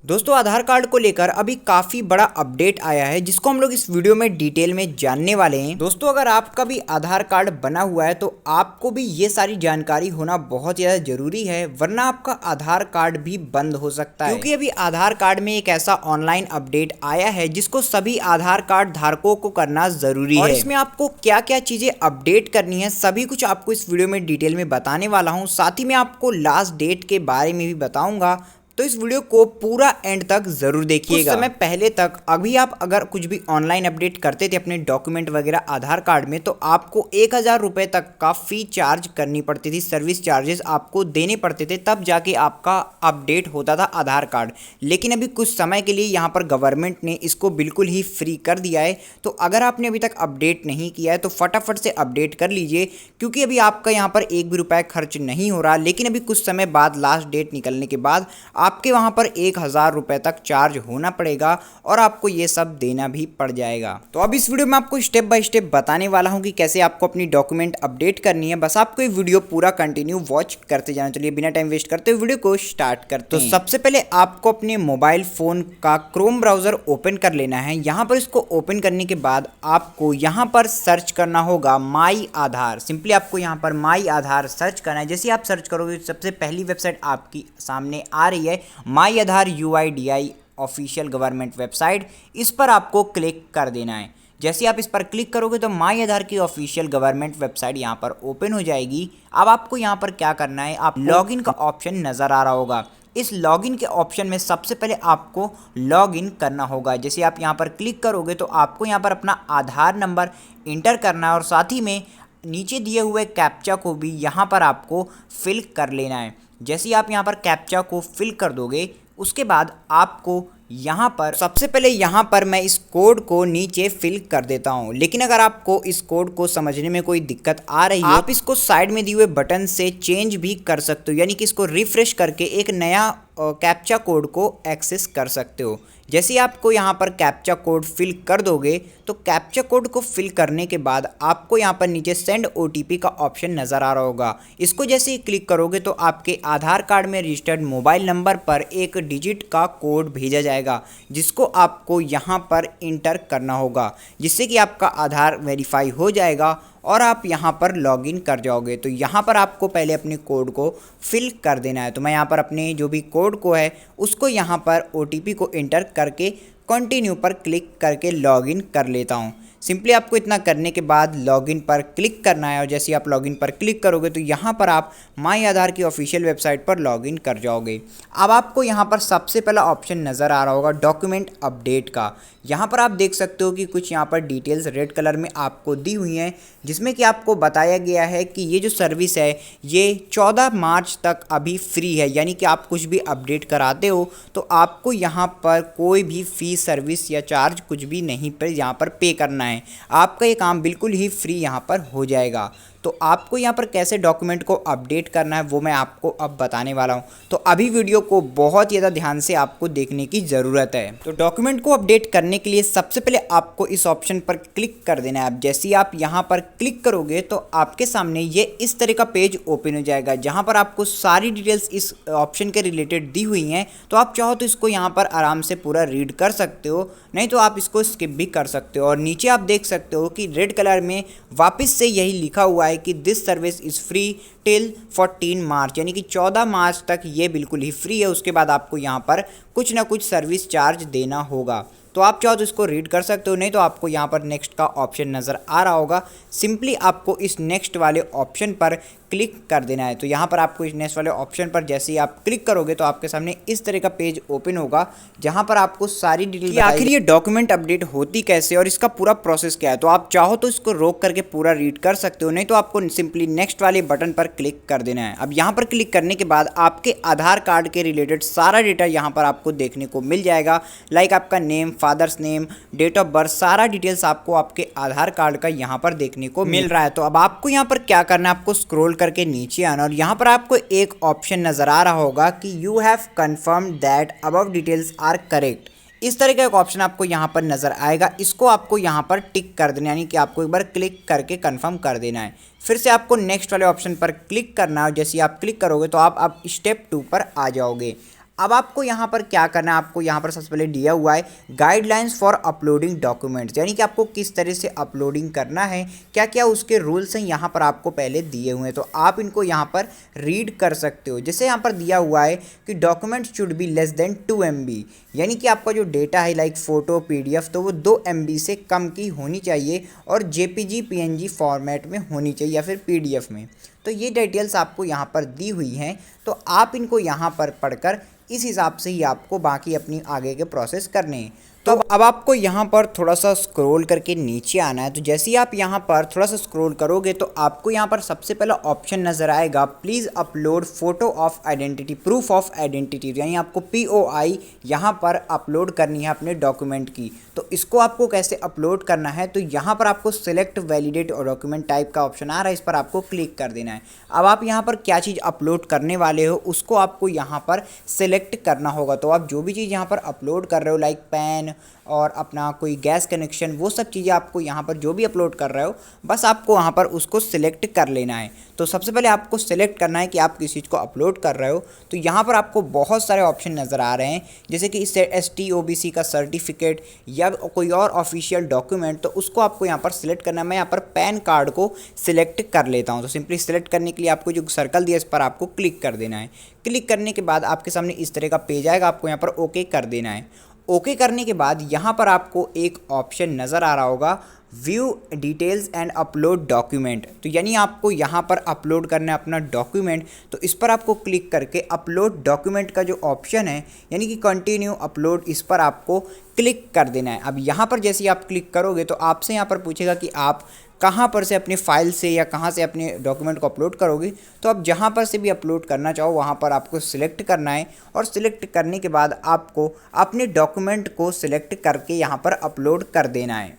दोस्तों आधार कार्ड को लेकर अभी काफ़ी बड़ा अपडेट आया है जिसको हम लोग इस वीडियो में डिटेल में जानने वाले हैं। दोस्तों अगर आपका भी आधार कार्ड बना हुआ है तो आपको भी ये सारी जानकारी होना बहुत ज़्यादा जरूरी है, वरना आपका आधार कार्ड भी बंद हो सकता है। क्योंकि अभी आधार कार्ड में एक ऐसा ऑनलाइन अपडेट आया है जिसको सभी आधार कार्ड धारकों को करना ज़रूरी है और इसमें आपको क्या क्या चीज़ें अपडेट करनी है सभी कुछ आपको इस वीडियो में डिटेल में बताने वाला हूँ। साथ ही मैं आपको लास्ट डेट के बारे में भी बताऊँगा, तो इस वीडियो को पूरा एंड तक जरूर देखिएगा। कुछ समय पहले तक अभी आप अगर कुछ भी ऑनलाइन अपडेट करते थे अपने डॉक्यूमेंट वगैरह आधार कार्ड में, तो आपको 1000 रुपये तक का फी चार्ज करनी पड़ती थी, सर्विस चार्जेस आपको देने पड़ते थे, तब जाके आपका अपडेट होता था आधार कार्ड। लेकिन अभी कुछ समय के लिए यहाँ पर गवर्नमेंट ने इसको बिल्कुल ही फ्री कर दिया है। तो अगर आपने अभी तक अपडेट नहीं किया है तो फटाफट से अपडेट कर लीजिए, क्योंकि अभी आपका यहाँ पर एक भी रुपया खर्च नहीं हो रहा। लेकिन अभी कुछ समय बाद लास्ट डेट निकलने के बाद आपके वहां पर 1000 रुपये तक चार्ज होना पड़ेगा और आपको ये सब देना भी पड़ जाएगा। तो अब इस वीडियो में आपको स्टेप बाय स्टेप बताने वाला हूं कि कैसे आपको अपनी डॉक्यूमेंट अपडेट करनी है। बस आपको ये वीडियो पूरा कंटिन्यू वॉच करते जाना। चलिए बिना टाइम वेस्ट करते हुए वीडियो को स्टार्ट करते हैं। तो सबसे पहले आपको अपने मोबाइल फोन का क्रोम ब्राउजर ओपन कर लेना है। यहाँ पर इसको ओपन करने के बाद आपको यहाँ पर सर्च करना होगा माई आधार। सिंपली आपको यहाँ पर माई आधार सर्च करना है। जैसे आप सर्च करोगे सबसे पहली वेबसाइट आपकी सामने आ रही है, माई आधार UIDI ऑफिशियल गवर्नमेंट वेबसाइट। इस पर आपको क्लिक कर देना है। जैसे आप इस पर क्लिक करोगे तो माई आधार की ऑफिशियल गवर्नमेंट वेबसाइट यहाँ पर ओपन हो जाएगी। अब आपको यहाँ पर क्या करना है, आप लॉगिन का ऑप्शन नज़र आ रहा होगा। इस लॉगिन के ऑप्शन में सबसे पहले आपको लॉगिन करना होगा। जैसे आप यहाँ पर क्लिक करोगे तो आपको यहाँ पर अपना आधार नंबर इंटर करना है और साथ ही में नीचे दिए हुए कैप्चा को भी यहाँ पर आपको फिल कर लेना है। जैसे आप यहाँ पर कैप्चा को फिल कर दोगे उसके बाद आपको यहाँ पर सबसे पहले यहाँ पर मैं इस कोड को नीचे फिल कर देता हूँ। लेकिन अगर आपको इस कोड को समझने में कोई दिक्कत आ रही है, आप इसको साइड में दिए हुए बटन से चेंज भी कर सकते हो, यानी कि इसको रिफ्रेश करके एक नया कैप्चा कोड को एक्सेस कर सकते हो। जैसे आपको यहाँ पर कैप्चा कोड फिल कर दोगे तो कैप्चा कोड को फिल करने के बाद आपको यहाँ पर नीचे सेंड OTP का ऑप्शन नज़र आ रहा होगा। इसको जैसे ही क्लिक करोगे तो आपके आधार कार्ड में रजिस्टर्ड मोबाइल नंबर पर एक डिजिट का कोड भेजा जाएगा, जिसको आपको यहाँ पर इंटर करना होगा, जिससे कि आपका आधार वेरीफाई हो जाएगा और आप यहाँ पर लॉगिन कर जाओगे। तो यहाँ पर आपको पहले अपने कोड को फिल कर देना है। तो मैं यहाँ पर अपने जो भी कोड को है उसको यहाँ पर OTP को इंटर करके कंटिन्यू पर क्लिक करके लॉगिन कर लेता हूँ। सिंपली आपको इतना करने के बाद लॉगिन पर क्लिक करना है और जैसे आप लॉगिन पर क्लिक करोगे तो यहाँ पर आप माई आधार की ऑफिशियल वेबसाइट पर लॉगिन कर जाओगे। अब आपको यहाँ पर सबसे पहला ऑप्शन नज़र आ रहा होगा डॉक्यूमेंट अपडेट का। यहाँ पर आप देख सकते हो कि कुछ यहाँ पर डिटेल्स रेड कलर में आपको दी हुई हैं, जिसमें कि आपको बताया गया है कि ये जो सर्विस है ये 14 मार्च तक अभी फ्री है। यानी कि आप कुछ भी अपडेट कराते हो तो आपको यहाँ पर कोई भी फीस सर्विस या चार्ज कुछ भी नहीं पर यहाँ पर पे करना है। आपका ये काम बिल्कुल ही फ्री यहाँ पर हो जाएगा। तो आपको यहाँ पर कैसे डॉक्यूमेंट को अपडेट करना है वो मैं आपको अब बताने वाला हूँ। तो अभी वीडियो को बहुत ज़्यादा ध्यान से आपको देखने की ज़रूरत है। तो डॉक्यूमेंट को अपडेट करने के लिए सबसे पहले आपको इस ऑप्शन पर क्लिक कर देना है। अब जैसे ही आप यहाँ पर क्लिक करोगे तो आपके सामने ये इस तरह का पेज ओपन हो जाएगा, जहाँ पर आपको सारी डिटेल्स इस ऑप्शन के रिलेटेड दी हुई हैं। तो आप चाहो तो इसको यहाँ पर आराम से पूरा रीड कर सकते हो, नहीं तो आप इसको स्किप भी कर सकते हो। और नीचे आप देख सकते हो कि रेड कलर में वापस से यही लिखा हुआ है कि this service is free till 14 मार्च, यानी कि 14 मार्च तक ये बिल्कुल ही फ्री है। उसके बाद आपको यहाँ पर कुछ ना कुछ सर्विस चार्ज देना होगा। तो आप चाहो तो इसको रीड कर सकते हो, नहीं तो आपको यहाँ पर नेक्स्ट का ऑप्शन नज़र आ रहा होगा। सिंपली आपको इस नेक्स्ट वाले ऑप्शन पर क्लिक कर देना है। तो यहाँ पर आपको इस नेक्स्ट वाले ऑप्शन पर जैसे ही आप क्लिक करोगे तो आपके सामने इस तरह का पेज ओपन होगा, जहाँ पर आपको सारी डिटेल आखिर ये डॉक्यूमेंट अपडेट होती कैसे और इसका पूरा प्रोसेस क्या है। तो आप चाहो तो इसको रोक करके पूरा रीड कर सकते हो, नहीं तो आपको सिंपली नेक्स्ट वाले बटन पर क्लिक कर देना है। अब यहाँ पर क्लिक करने के बाद आपके आधार कार्ड के रिलेटेड सारा डेटा यहाँ पर आपको देखने को मिल जाएगा, लाइक आपका name, father's name, date of birth, सारा डिटेल्स आपको आपके आधार कार्ड का यहाँ पर देखने को मिल रहा है। तो अब आपको यहाँ पर क्या करना है, आपको स्क्रॉल करके नीचे आना और यहाँ पर आपको एक ऑप्शन नज़र आ रहा होगा कि you have confirm that above details are correct. इस तरह का एक ऑप्शन आपको यहाँ पर नज़र आएगा। इसको आपको यहाँ पर टिक कर देना, यानी कि आपको एक बार क्लिक करके कंफर्म कर देना है। फिर से आपको नेक्स्ट वाले ऑप्शन पर क्लिक करना है। जैसे आप क्लिक करोगे तो आप अब स्टेप 2 पर आ जाओगे। अब आपको यहाँ पर क्या करना है, आपको यहाँ पर सबसे पहले दिया हुआ है गाइडलाइंस फॉर अपलोडिंग डॉक्यूमेंट्स, यानी कि आपको किस तरह से अपलोडिंग करना है, क्या क्या उसके रूल्स हैं यहाँ पर आपको पहले दिए हुए हैं। तो आप इनको यहाँ पर रीड कर सकते हो। जैसे यहाँ पर दिया हुआ है कि documents should be less than 2 MB, यानी कि आपका जो डेटा है लाइक फ़ोटो PDF तो वो 2 MB से कम की होनी चाहिए और JPG PNG फॉर्मेट में होनी चाहिए या फिर PDF में। तो ये डिटेल्स आपको यहाँ पर दी हुई हैं, तो आप इनको यहाँ पर पढ़कर इस हिसाब से ही आपको बाकी अपनी आगे के प्रोसेस करने हैं। तो अब आपको यहाँ पर थोड़ा सा स्क्रॉल करके नीचे आना है। तो जैसे ही आप यहाँ पर थोड़ा सा स्क्रॉल करोगे तो आपको यहाँ पर सबसे पहला ऑप्शन नज़र आएगा please upload photo of identity, proof of identity, यानी आपको POI यहाँ पर अपलोड करनी है अपने डॉक्यूमेंट की। तो इसको आपको कैसे अपलोड करना है, तो यहाँ पर आपको सिलेक्ट वैलिडेट और डॉक्यूमेंट टाइप का ऑप्शन आ रहा है, इस पर आपको क्लिक कर देना है। अब आप यहाँ पर क्या चीज़ अपलोड करने वाले हो उसको आपको यहाँ पर सिलेक्ट करना होगा। तो आप जो भी चीज़ यहाँ पर अपलोड कर रहे हो लाइक पैन और अपना कोई गैस कनेक्शन, वो सब चीज़ें आपको यहाँ पर जो भी अपलोड कर रहे हो बस आपको वहाँ पर उसको सिलेक्ट कर लेना है। तो सबसे पहले आपको सिलेक्ट करना है कि आप किस चीज़ को अपलोड कर रहे हो। तो यहाँ पर आपको बहुत सारे ऑप्शन नज़र आ रहे हैं, जैसे कि ST OBC का सर्टिफिकेट या कोई और ऑफिशियल डॉक्यूमेंट, तो उसको आपको यहाँ पर सिलेक्ट करना है। मैं यहाँ पर पैन कार्ड को सिलेक्ट कर लेता हूँ। तो सिंपली सिलेक्ट करने के लिए आपको जो सर्कल दिया इस पर आपको क्लिक कर देना है। क्लिक करने के बाद आपके सामने इस तरह का पेज आएगा, आपको यहाँ पर ओके कर देना है। ओके करने के बाद यहाँ पर आपको एक ऑप्शन नज़र आ रहा होगा view details and upload document, तो यानी आपको यहाँ पर अपलोड करना है अपना डॉक्यूमेंट। तो इस पर आपको क्लिक करके अपलोड डॉक्यूमेंट का जो ऑप्शन है यानी कि कंटिन्यू अपलोड, इस पर आपको क्लिक कर देना है। अब यहाँ पर जैसे ही आप क्लिक करोगे तो आपसे यहाँ पर पूछेगा कि आप कहाँ पर से अपने फाइल से या कहाँ से अपने डॉक्यूमेंट को अपलोड करोगे। तो आप जहाँ पर से भी अपलोड करना चाहो वहाँ पर आपको सिलेक्ट करना है और सिलेक्ट करने के बाद आपको अपने डॉक्यूमेंट को सिलेक्ट करके यहाँ पर अपलोड कर देना है।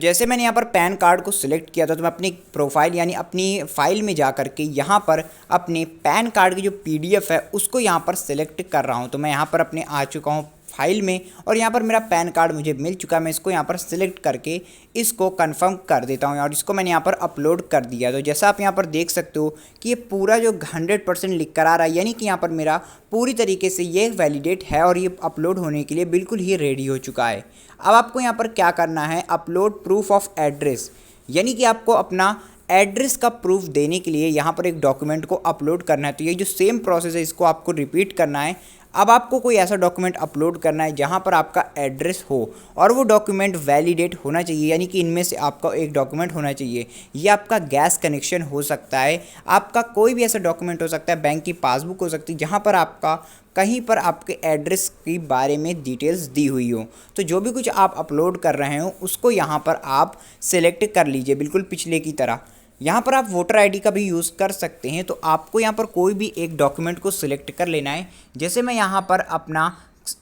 जैसे मैंने यहाँ पर पैन कार्ड को सिलेक्ट किया था तो मैं अपनी प्रोफाइल यानी अपनी फ़ाइल में जा कर के यहाँ पर अपने पैन कार्ड की जो PDF है उसको यहाँ पर सिलेक्ट कर रहा हूँ। तो मैं यहाँ पर अपने आ चुका हूँ फाइल में और यहाँ पर मेरा पैन कार्ड मुझे मिल चुका है। मैं इसको यहाँ पर सिलेक्ट करके इसको कंफर्म कर देता हूँ और इसको मैंने यहाँ पर अपलोड कर दिया। तो जैसा आप यहाँ पर देख सकते हो कि ये पूरा जो 100% लिख कर आ रहा है, यानी कि यहाँ पर मेरा पूरी तरीके से ये वैलिडेट है और ये अपलोड होने के लिए बिल्कुल ही रेडी हो चुका है। अब आपको यहाँ पर क्या करना है, अपलोड प्रूफ ऑफ एड्रेस, यानी कि आपको अपना एड्रेस का प्रूफ देने के लिए यहाँ पर एक डॉक्यूमेंट को अपलोड करना है। तो ये जो सेम प्रोसेस है इसको आपको रिपीट करना है। अब आपको कोई ऐसा डॉक्यूमेंट अपलोड करना है जहाँ पर आपका एड्रेस हो और वो डॉक्यूमेंट वैलिडेट होना चाहिए, यानी कि इनमें से आपका एक डॉक्यूमेंट होना चाहिए। ये आपका गैस कनेक्शन हो सकता है, आपका कोई भी ऐसा डॉक्यूमेंट हो सकता है, बैंक की पासबुक हो सकती है जहाँ पर आपका कहीं पर आपके एड्रेस के बारे में डिटेल्स दी हुई हो। तो जो भी कुछ आप अपलोड कर रहे हो उसको यहाँ पर आप सिलेक्ट कर लीजिए बिल्कुल पिछले की तरह। यहाँ पर आप वोटर आईडी का भी यूज़ कर सकते हैं। तो आपको यहाँ पर कोई भी एक डॉक्यूमेंट को सिलेक्ट कर लेना है। जैसे मैं यहाँ पर अपना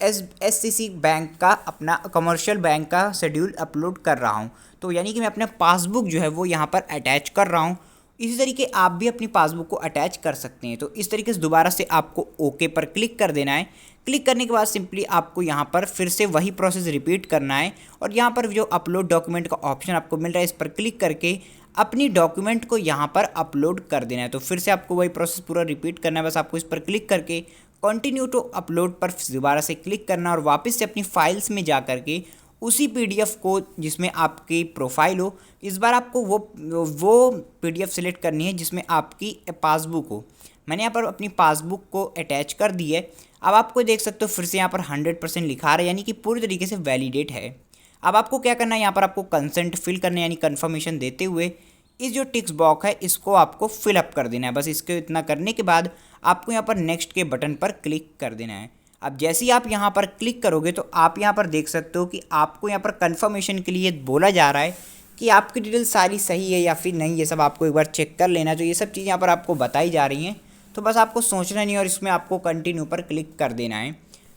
SCC बैंक का, अपना कमर्शियल बैंक का शेड्यूल अपलोड कर रहा हूँ, तो यानी कि मैं अपना पासबुक जो है वो यहाँ पर अटैच कर रहा हूँ। इसी तरीके आप भी अपनी पासबुक को अटैच कर सकते हैं। तो इस तरीके से दोबारा से आपको ओके पर क्लिक कर देना है। क्लिक करने के बाद सिंपली आपको यहाँ पर फिर से वही प्रोसेस रिपीट करना है और यहाँ पर जो अपलोड डॉक्यूमेंट का ऑप्शन आपको मिल रहा है इस पर क्लिक करके अपनी डॉक्यूमेंट को यहाँ पर अपलोड कर देना है। तो फिर से आपको वही प्रोसेस पूरा रिपीट करना है। बस आपको इस पर क्लिक करके कंटिन्यू टू अपलोड पर दोबारा से क्लिक करना और वापस से अपनी फाइल्स में जा कर के उसी PDF को जिसमें आपकी प्रोफाइल हो, इस बार आपको वो PDF सिलेक्ट करनी है जिसमें आपकी पासबुक हो। मैंने यहाँ पर अपनी पासबुक को अटैच कर दी है। अब आपको देख सकते हो फिर से यहाँ पर 100% लिखा रहा है, यानी कि पूरी तरीके से वैलिडेट है। अब आपको क्या करना है, यहाँ पर आपको कंसेंट फिल करना है, यानी कन्फर्मेशन देते हुए इस जो टिक्स बॉक्स है इसको आपको फिलअप कर देना है। बस इसको इतना करने के बाद आपको यहाँ पर नेक्स्ट के बटन पर क्लिक कर देना है। अब जैसे ही आप यहाँ पर क्लिक करोगे तो आप यहाँ पर देख सकते हो कि आपको यहाँ पर कन्फर्मेशन के लिए बोला जा रहा है कि आपकी डिटेल सारी सही है या फिर नहीं, ये सब आपको एक बार चेक कर लेना। तो ये सब चीज़ यहाँ पर आपको बताई जा रही हैं, तो बस आपको सोचना नहीं और इसमें आपको कंटिन्यू पर क्लिक कर देना है।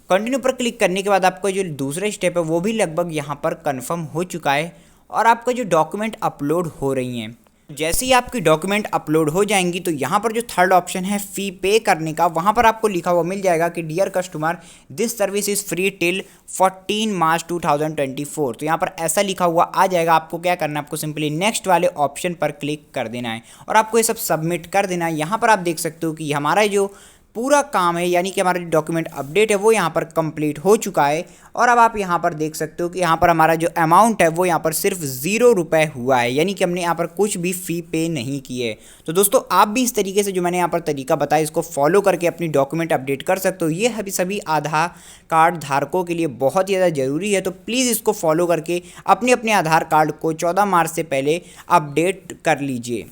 कंटिन्यू पर क्लिक करने के बाद आपका जो दूसरा स्टेप है वो भी लगभग यहाँ पर कन्फर्म हो चुका है और आपका जो डॉक्यूमेंट अपलोड हो रही हैं। जैसे ही आपकी डॉक्यूमेंट अपलोड हो जाएंगी तो यहाँ पर जो थर्ड ऑप्शन है फ़ी पे करने का, वहाँ पर आपको लिखा हुआ मिल जाएगा कि dear customer this service is free till 14 March 2024। तो यहाँ पर ऐसा लिखा हुआ आ जाएगा। आपको क्या करना है, आपको सिंपली नेक्स्ट वाले ऑप्शन पर क्लिक कर देना है और आपको ये सब सबमिट कर देना है। यहाँ पर आप देख सकते हो कि हमारा जो पूरा काम है यानी कि हमारा जो डॉक्यूमेंट अपडेट है वो यहाँ पर कंप्लीट हो चुका है। और अब आप यहाँ पर देख सकते हो कि यहाँ पर हमारा जो अमाउंट है वो यहाँ पर सिर्फ 0 रुपये हुआ है, यानी कि हमने यहाँ पर कुछ भी फ़ी पे नहीं किए। तो दोस्तों आप भी इस तरीके से जो मैंने यहाँ पर तरीका बताया इसको फॉलो करके अपनी डॉक्यूमेंट अपडेट कर सकते हो। ये सभी आधार कार्ड धारकों के लिए बहुत ही ज़्यादा ज़रूरी है, तो प्लीज़ इसको फॉलो करके अपने अपने आधार कार्ड को 14 मार्च से पहले अपडेट कर लीजिए।